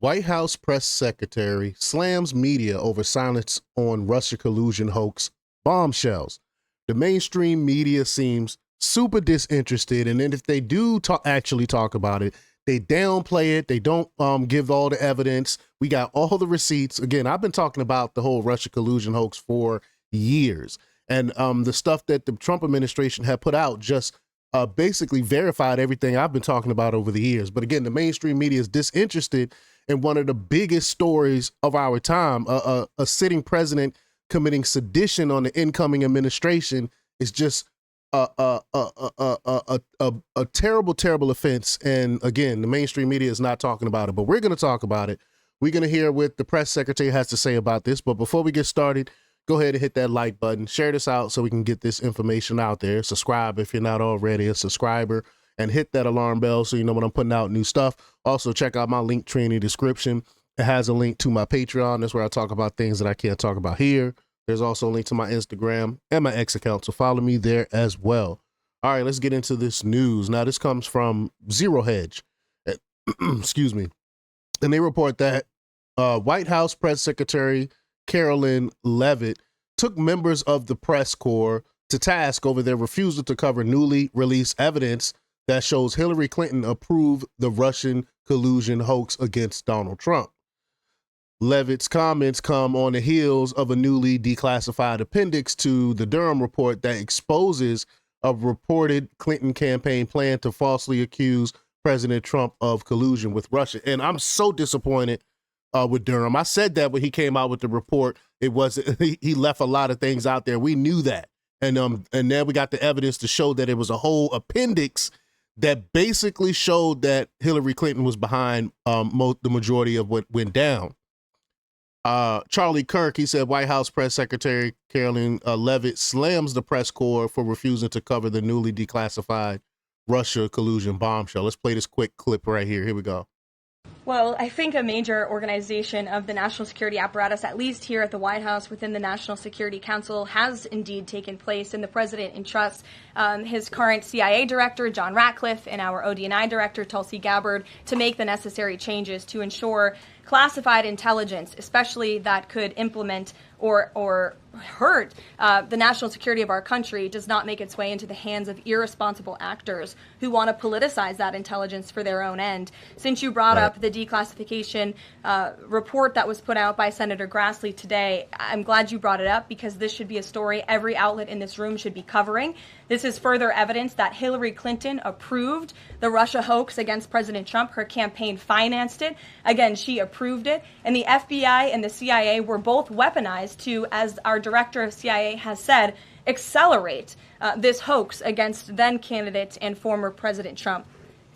White House press secretary slams media over silence on Russia collusion hoax bombshells. The mainstream media seems super disinterested, and then if they do actually talk about it, they downplay it. They don't give all the evidence. We got all the receipts. Again, I've been talking about the whole Russia collusion hoax for years, and the stuff that the Trump administration had put out just basically verified everything I've been talking about over the years. But again, the mainstream media is disinterested in one of the biggest stories of our time. A sitting president committing sedition on the incoming administration is just a terrible, terrible offense. And again, the mainstream media is not talking about it, but we're going to talk about it. We're going to hear what the press secretary has to say about this. But before we get started, go ahead and hit that like button, share this out so we can get this information out there. Subscribe if you're not already a subscriber, and hit that alarm bell so you know when I'm putting out new stuff. Also, check out my link tree in the description. It has a link to my Patreon. That's where I talk about things that I can't talk about here. There's also a link to my Instagram and my X account, so follow me there as well. All right, let's get into this news. Now, this comes from Zero Hedge. Excuse me. And they report that White House Press Secretary Carolyn Leavitt took members of the press corps to task over their refusal to cover newly released evidence that shows Hillary Clinton approved the Russian collusion hoax against Donald Trump. Leavitt's comments come on the heels of a newly declassified appendix to the Durham report that exposes a reported Clinton campaign plan to falsely accuse President Trump of collusion with Russia. And I'm so disappointed with Durham. I said that when he came out with the report. It was he left a lot of things out there. We knew that. And then we got the evidence to show that it was a whole appendix that basically showed that Hillary Clinton was behind the majority of what went down. Charlie Kirk, he said White House Press Secretary Carolyn Leavitt slams the press corps for refusing to cover the newly declassified Russia collusion bombshell. Let's play this quick clip right here. Here we go. Well, I think a major organization of the national security apparatus, at least here at the White House within the National Security Council, has indeed taken place, and the president entrusts his current CIA director, John Ratcliffe, and our ODNI director, Tulsi Gabbard, to make the necessary changes to ensure classified intelligence, especially that could implement or hurt the national security of our country, does not make its way into the hands of irresponsible actors who want to politicize that intelligence for their own end. Since you brought up the declassification report that was put out by Senator Grassley today, I'm glad you brought it up, because this should be a story every outlet in this room should be covering. This is further evidence that Hillary Clinton approved the Russia hoax against President Trump. Her campaign financed it. Again, she approved it. And the FBI and the CIA were both weaponized to, as our director of CIA has said, accelerate this hoax against then candidate and former President Trump.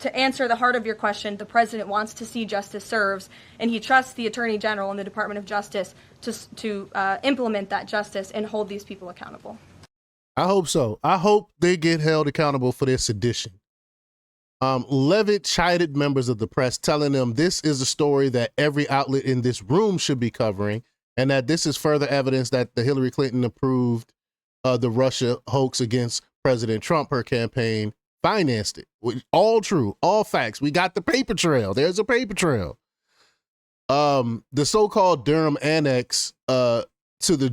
To answer the heart of your question, the president wants to see justice served, and he trusts the Attorney General and the Department of Justice to implement that justice and hold these people accountable. I hope so. I hope they get held accountable for their sedition. Leavitt chided members of the press, telling them this is a story that every outlet in this room should be covering, and that this is further evidence that the Hillary Clinton approved the Russia hoax against President Trump. Her campaign financed it. All true, all facts. We got the paper trail. There's a paper trail. The so-called Durham annex to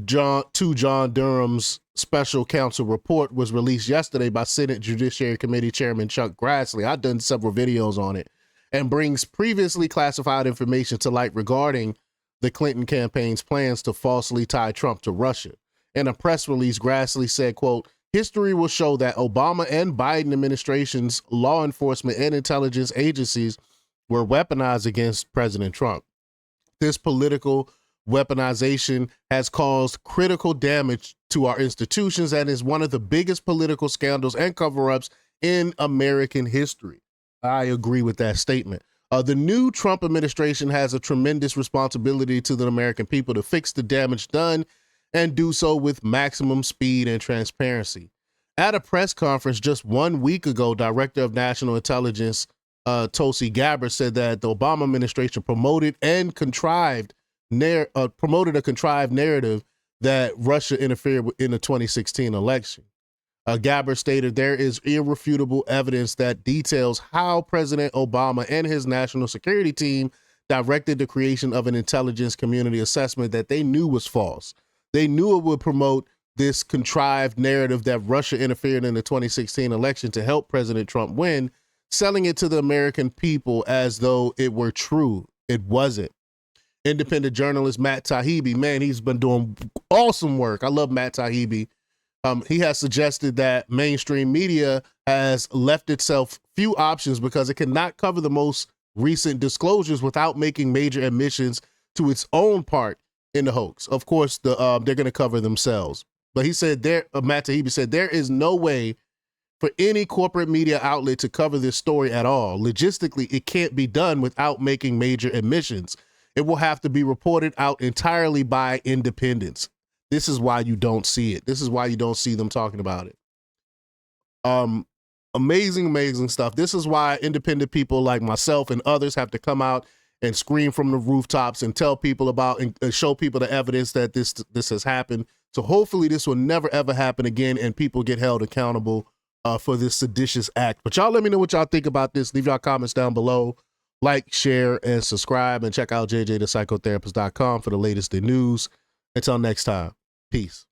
John Durham's special counsel report was released yesterday by Senate Judiciary Committee Chairman Chuck Grassley. I've done several videos on it, and brings previously classified information to light regarding the Clinton campaign's plans to falsely tie Trump to Russia. In a press release, Grassley said, quote, "History will show that Obama and Biden administration's law enforcement and intelligence agencies were weaponized against President Trump. This political weaponization has caused critical damage to our institutions and is one of the biggest political scandals and cover-ups in American history." I agree with that statement. The new Trump administration has a tremendous responsibility to the American people to fix the damage done, and do so with maximum speed and transparency. At a press conference just 1 week ago, Director of National Intelligence Tulsi Gabbard said that the Obama administration promoted a contrived narrative that Russia interfered in the 2016 election. Gabbard stated there is irrefutable evidence that details how President Obama and his national security team directed the creation of an intelligence community assessment that they knew was false. They knew it would promote this contrived narrative that Russia interfered in the 2016 election to help President Trump win, selling it to the American people as though it were true. It wasn't. Independent journalist Matt Taibbi, man, he's been doing awesome work. I love Matt Taibbi. He has suggested that mainstream media has left itself few options because it cannot cover the most recent disclosures without making major admissions to its own part in the hoax. Of course, they're going to cover themselves. But he said Matt Taibbi said there is no way for any corporate media outlet to cover this story at all. Logistically, it can't be done without making major admissions. It will have to be reported out entirely by independents. This is why you don't see it. This is why you don't see them talking about it. Amazing stuff. This is why independent people like myself and others have to come out and scream from the rooftops and tell people about and show people the evidence that this has happened. So hopefully this will never, ever happen again and people get held accountable for this seditious act. But y'all let me know what y'all think about this. Leave y'all comments down below. Like, share, and subscribe, and check out jjthepsychotherapist.com for the latest in news. Until next time, peace.